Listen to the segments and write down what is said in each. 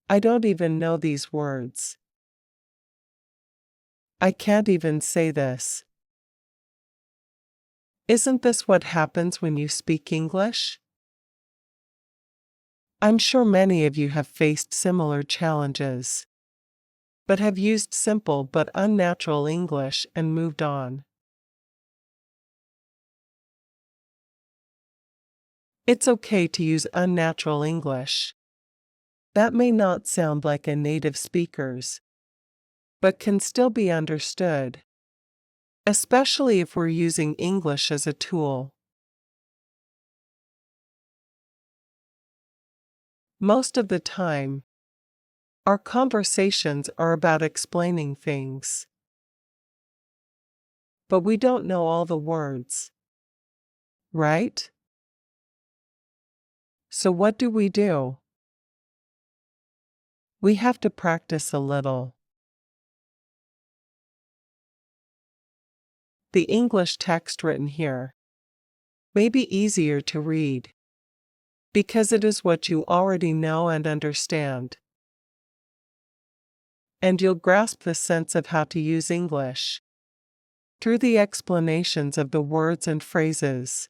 I don't even know these words. I can't even say this. Isn't this what happens when you speak English? I'm sure many of you have faced similar challenges, but have used simple but unnatural English and moved on. It's okay to use unnatural English. That may not sound like a native speaker's, but can still be understood, especially if we're using English as a tool. Most of the time, our conversations are about explaining things, but we don't know all the words, right? So what do? We have to practice a little. The English text written here may be easier to read, because it is what you already know and understand. And you'll grasp the sense of how to use English through the explanations of the words and phrases.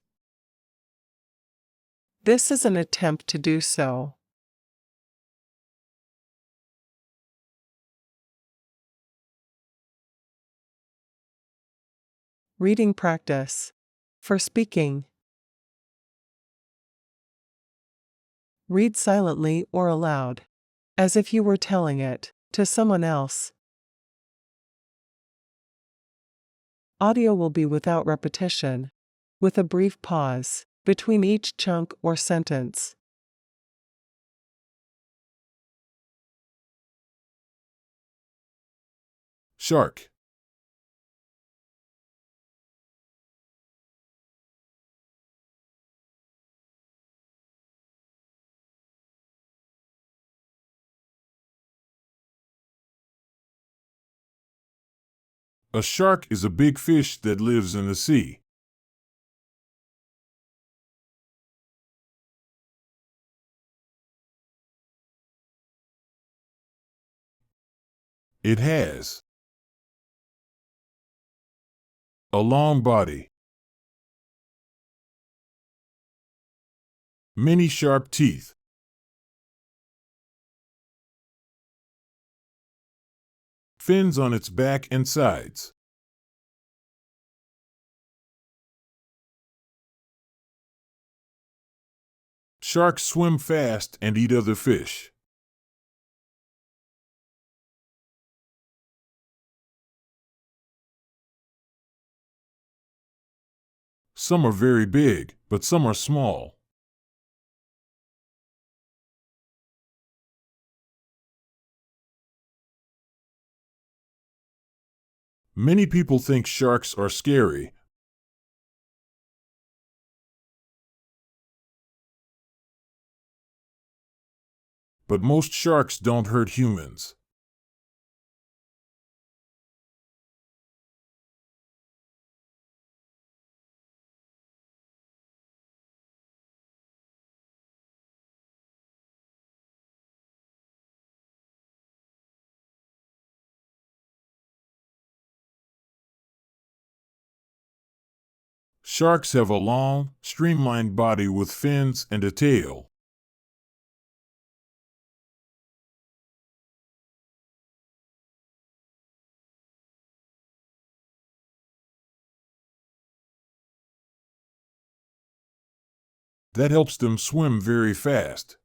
This is an attempt to do so. Reading practice. For speaking. Read silently or aloud, as if you were telling it to someone else. Audio will be without repetition, with a brief pause between each chunk or sentence. Shark. A shark is a big fish that lives in the sea. It has a long body, many sharp teeth, fins on its back and sides, sharks swim fast and eat other fish. Some are very big, but some are small. Many people think sharks are scary, but most sharks don't hurt humans. Sharks have a long, streamlined body with fins and a tail. That helps them swim very fast.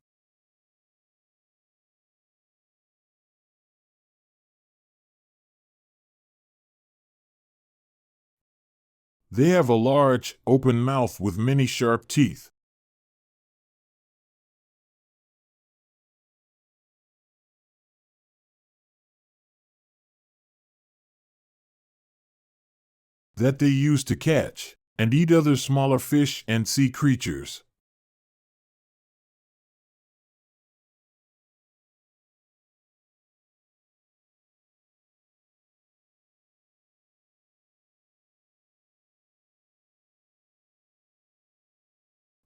They have a large, open mouth with many sharp teeth. That they use to catch and eat other smaller fish and sea creatures.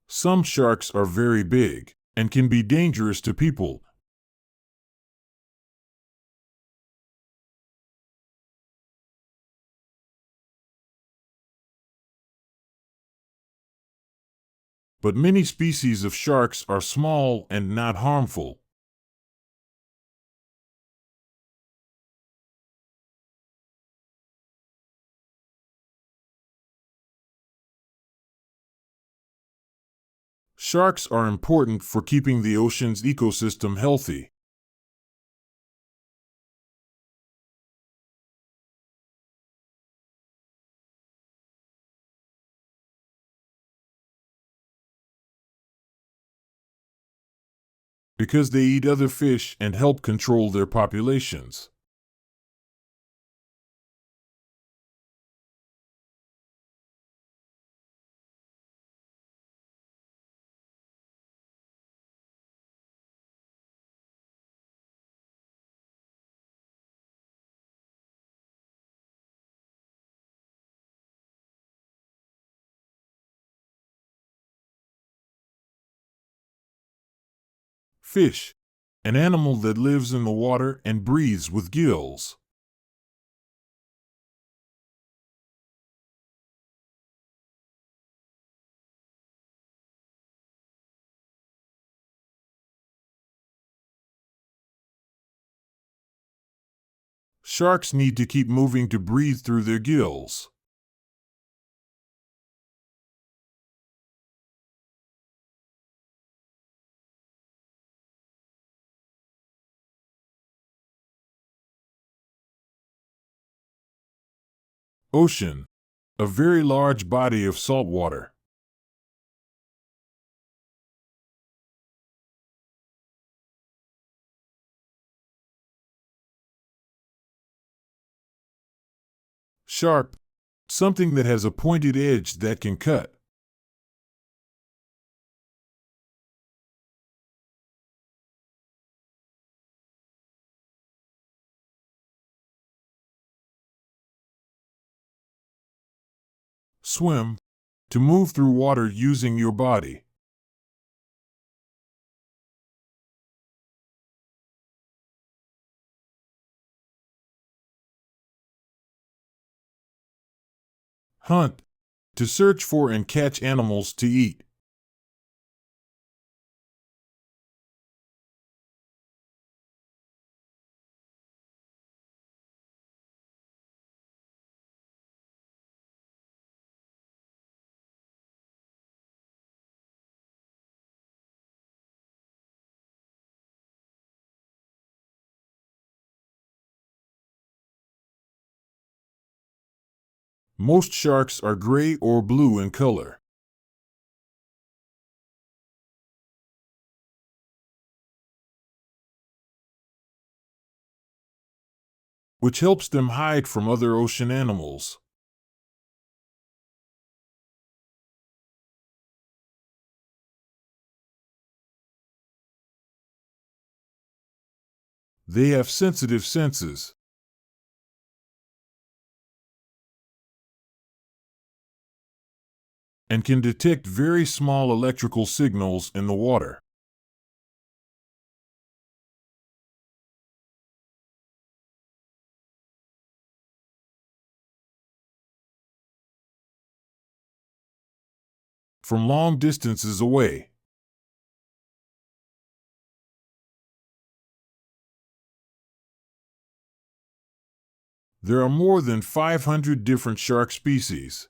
Some sharks are very big and can be dangerous to people. but many species of sharks are small and not harmful. Sharks are important for keeping the ocean's ecosystem healthy. Because they eat other fish and help control their populations. Fish, an animal that lives in the water and breathes with gills. Sharks need to keep moving to breathe through their gills. Ocean, a very large body of salt water. Sharp, something that has a pointed edge that can cut. Swim, to move through water using your body. Hunt, to search for and catch animals to eat. Most sharks are gray or blue in color. Which helps them hide from other ocean animals. They have sensitive senses. And can detect very small electrical signals in the water. From long distances away. There are more than 500 different shark species.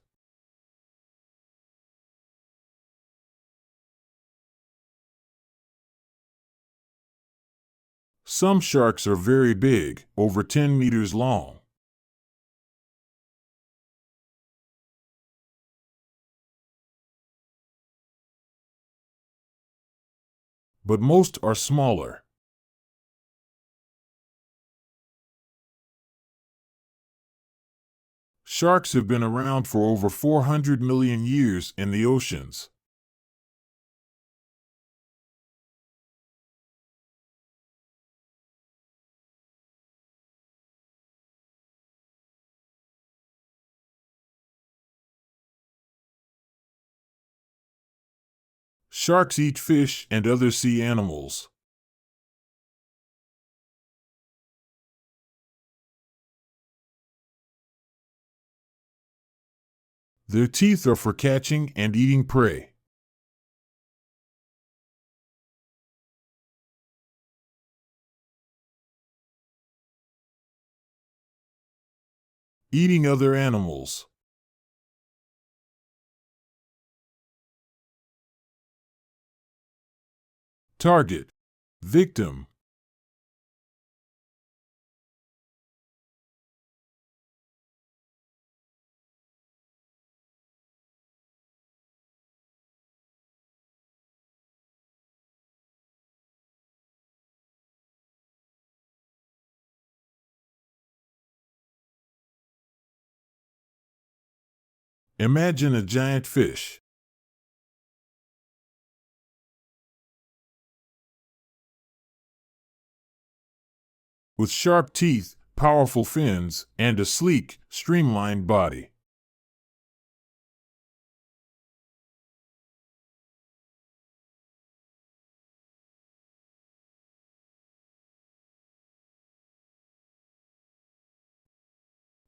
Some sharks are very big, over 10 meters long. But most are smaller. Sharks have been around for over 400 million years in the oceans. Sharks eat fish and other sea animals. Their teeth are for catching and eating prey. Eating other animals. Target. Victim. Imagine a giant fish. With sharp teeth, powerful fins, and a sleek, streamlined body.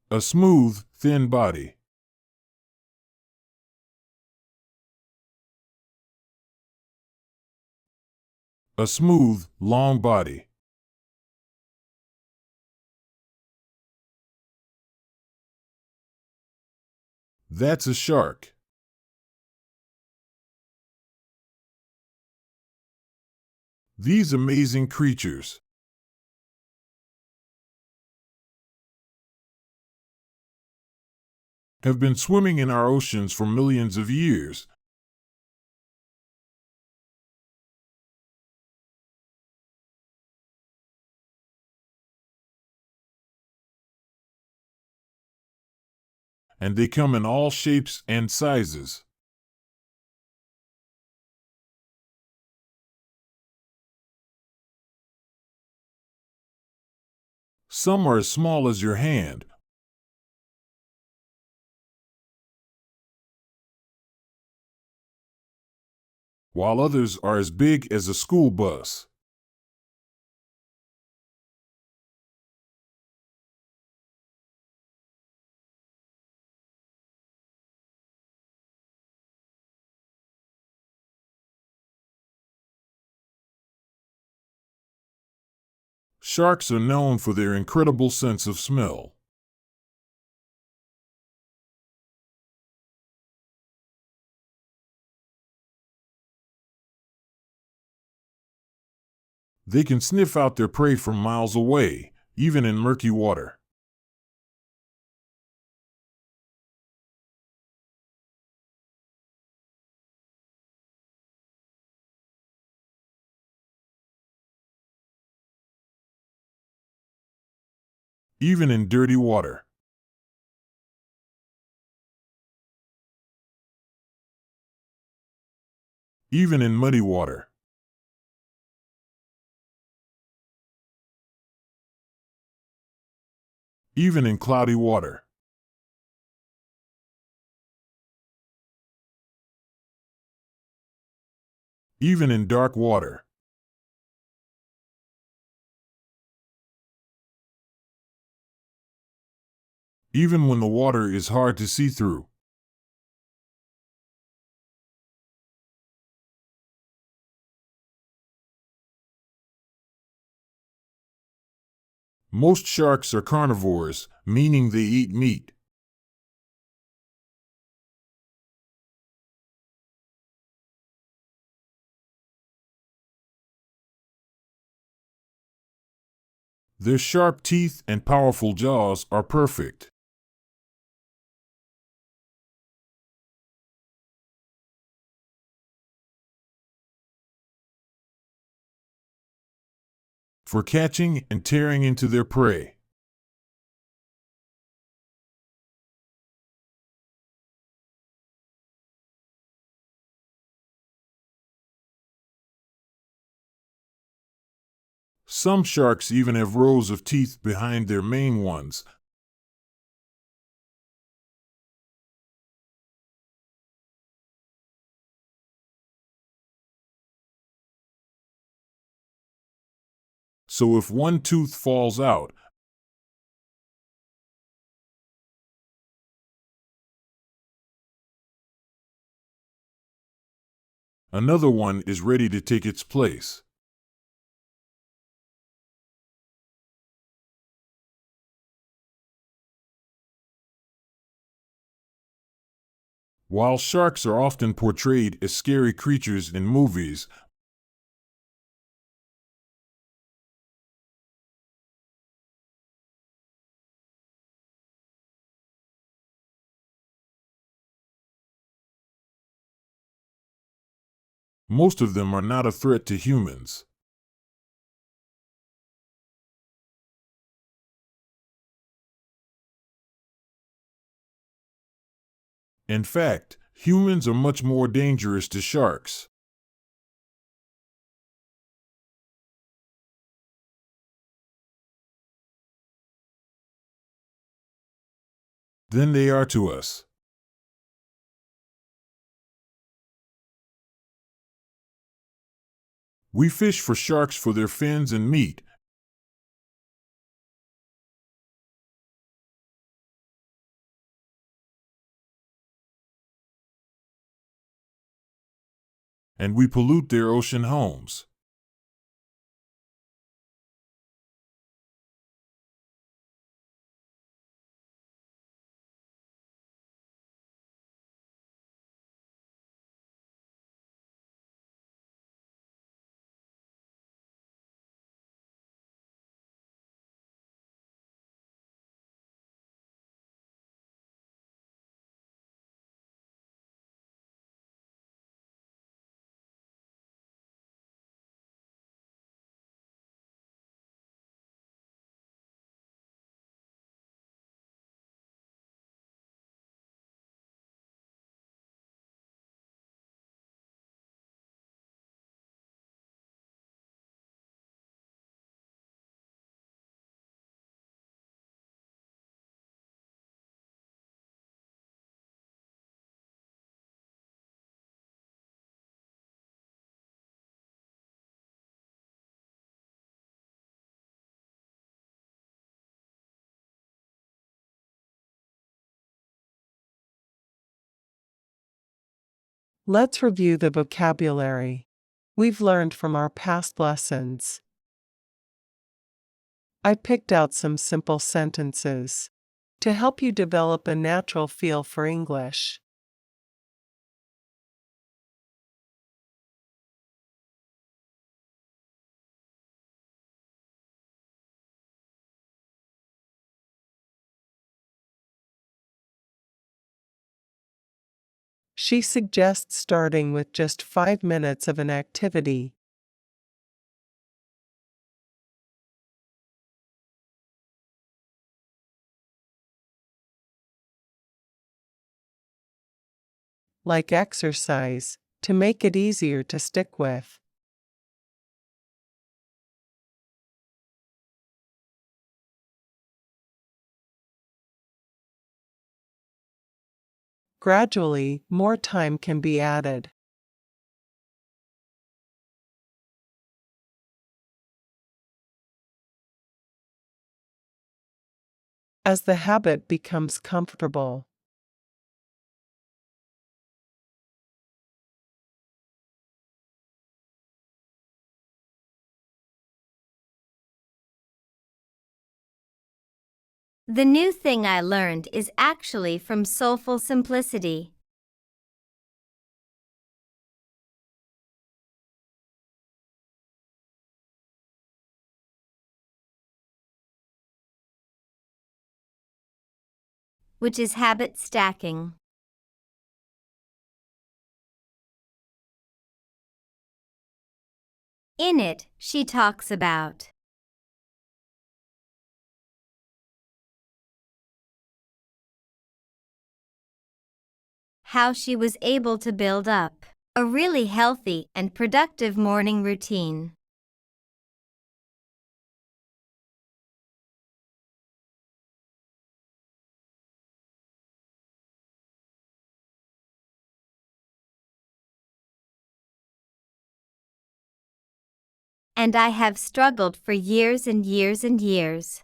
A smooth, thin body. A smooth, long body. That's a shark. These amazing creatures have been swimming in our oceans for millions of years. And they come in all shapes and sizes. Some are as small as your hand, while others are as big as a school bus. Sharks are known for their incredible sense of smell. They can sniff out their prey from miles away, even in murky water. Even in dirty water. Even in muddy water. Even in cloudy water. Even in dark water. Even when the water is hard to see through. Most sharks are carnivores, meaning they eat meat. Their sharp teeth and powerful jaws are perfect for catching and tearing into their prey. Some sharks even have rows of teeth behind their main ones. So if one tooth falls out, another one is ready to take its place. While sharks are often portrayed as scary creatures in movies, most of them are not a threat to humans. In fact, humans are much more dangerous to sharks. Than they are to us. We fish for sharks for their fins and meat, and we pollute their ocean homes. Let's review the vocabulary we've learned from our past lessons. I picked out some simple sentences to help you develop a natural feel for English. She suggests starting with just 5 minutes of an activity. Like exercise, to make it easier to stick with. Gradually, more time can be added. As the habit becomes comfortable. The new thing I learned is actually from Soulful Simplicity. Which is habit stacking. In it, she talks about how she was able to build up a really healthy and productive morning routine. And I have struggled for years and years and years.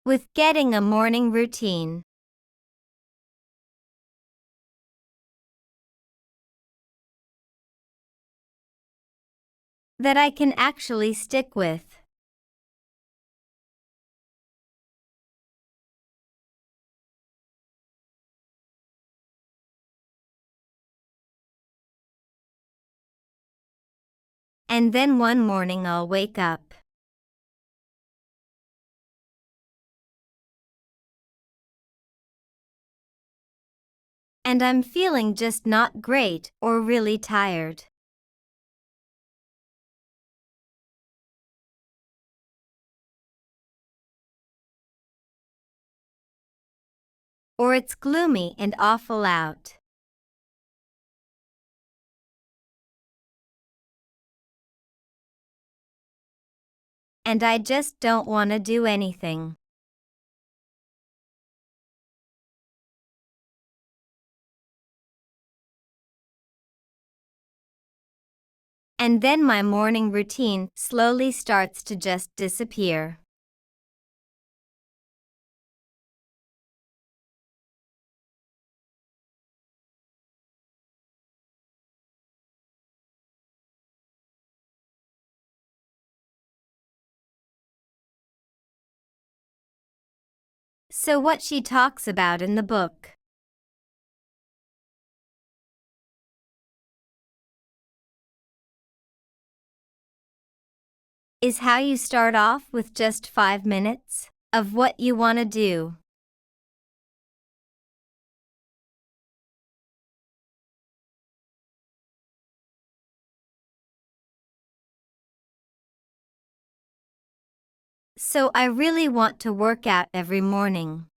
With getting a morning routine. that I can actually stick with. And then one morning I'll wake up. And I'm feeling just not great or really tired. Or it's gloomy and awful out. And I just don't want to do anything. And then my morning routine slowly starts to just disappear. So what she talks about in the book is how you start off with just 5 minutes of what you want to do. So I really want to work out every morning.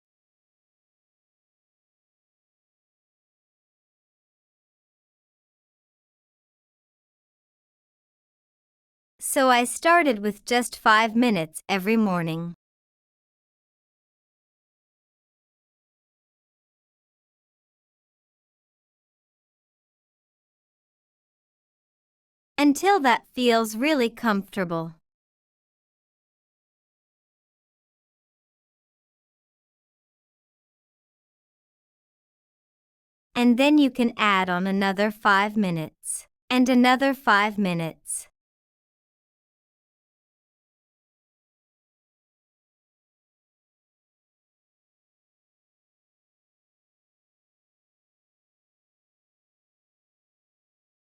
So I started with just 5 minutes every morning. Until that feels really comfortable. And then you can add on another 5 minutes, and another 5 minutes.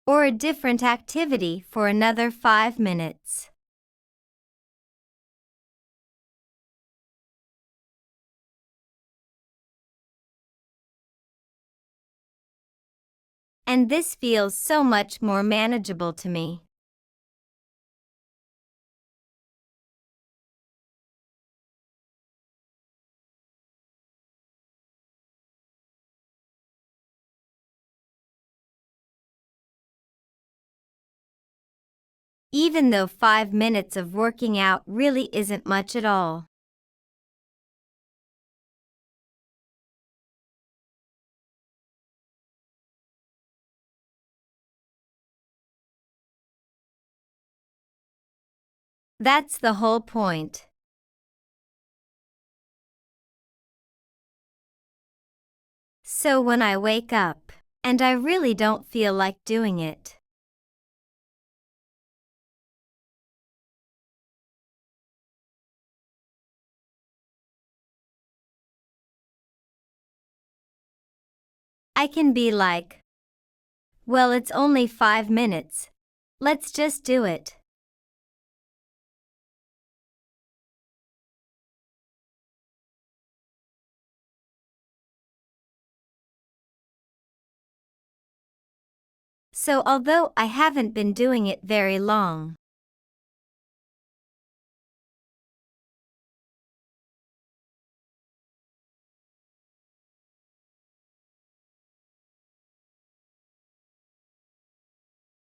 Or a different activity for another 5 minutes. And this feels so much more manageable to me. Even though 5 minutes of working out really isn't much at all. That's the whole point. So when I wake up, and I really don't feel like doing it, I can be like, well, it's only 5 minutes. Let's just do it. So although I haven't been doing it very long,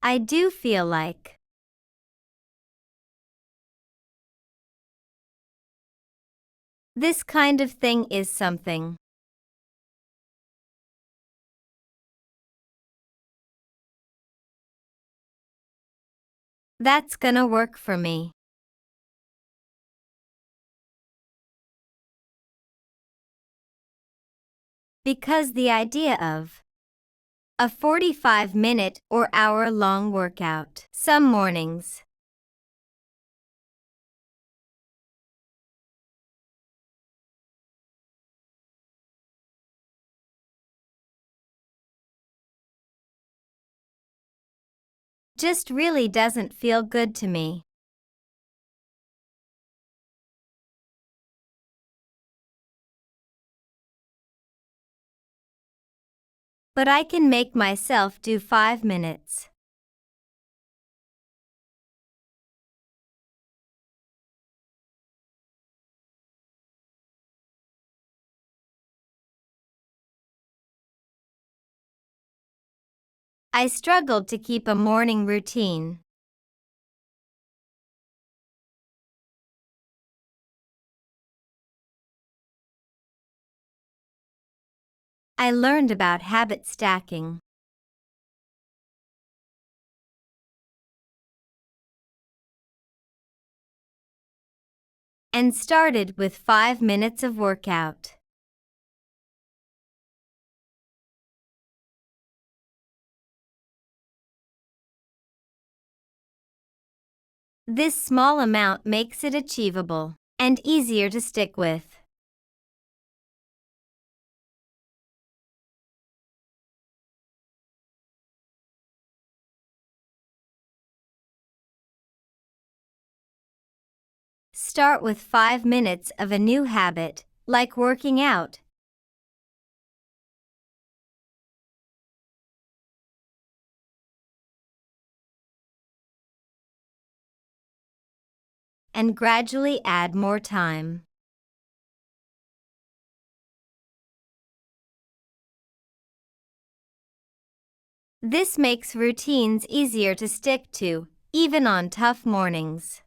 I do feel like this kind of thing is something that's gonna work for me. Because the idea of a 45-minute or hour-long workout some mornings just really doesn't feel good to me. But I can make myself do 5 minutes. I struggled to keep a morning routine. I learned about habit stacking. And started with 5 minutes of workout. This small amount makes it achievable and easier to stick with. Start with 5 minutes of a new habit, like working out. And gradually add more time. This makes routines easier to stick to, even on tough mornings.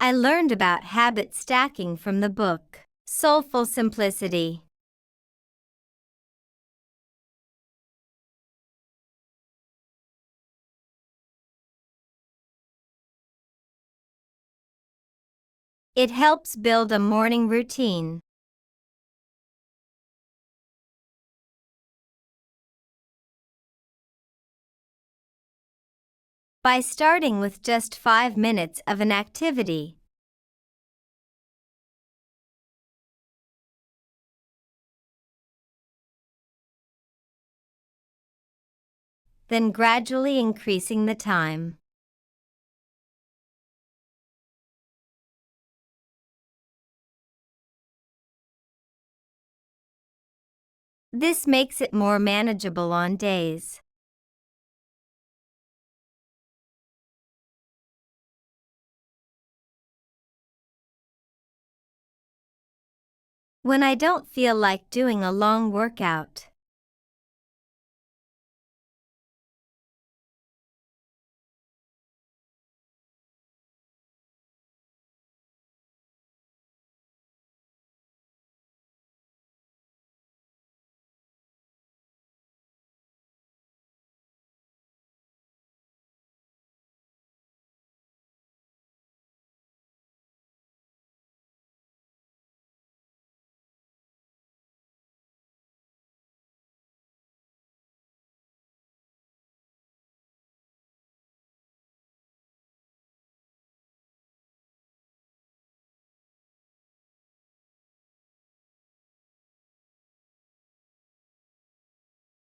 I learned about habit stacking from the book, Soulful Simplicity. It helps build a morning routine. By starting with just 5 minutes of an activity. Then gradually increasing the time. This makes it more manageable on days when I don't feel like doing a long workout.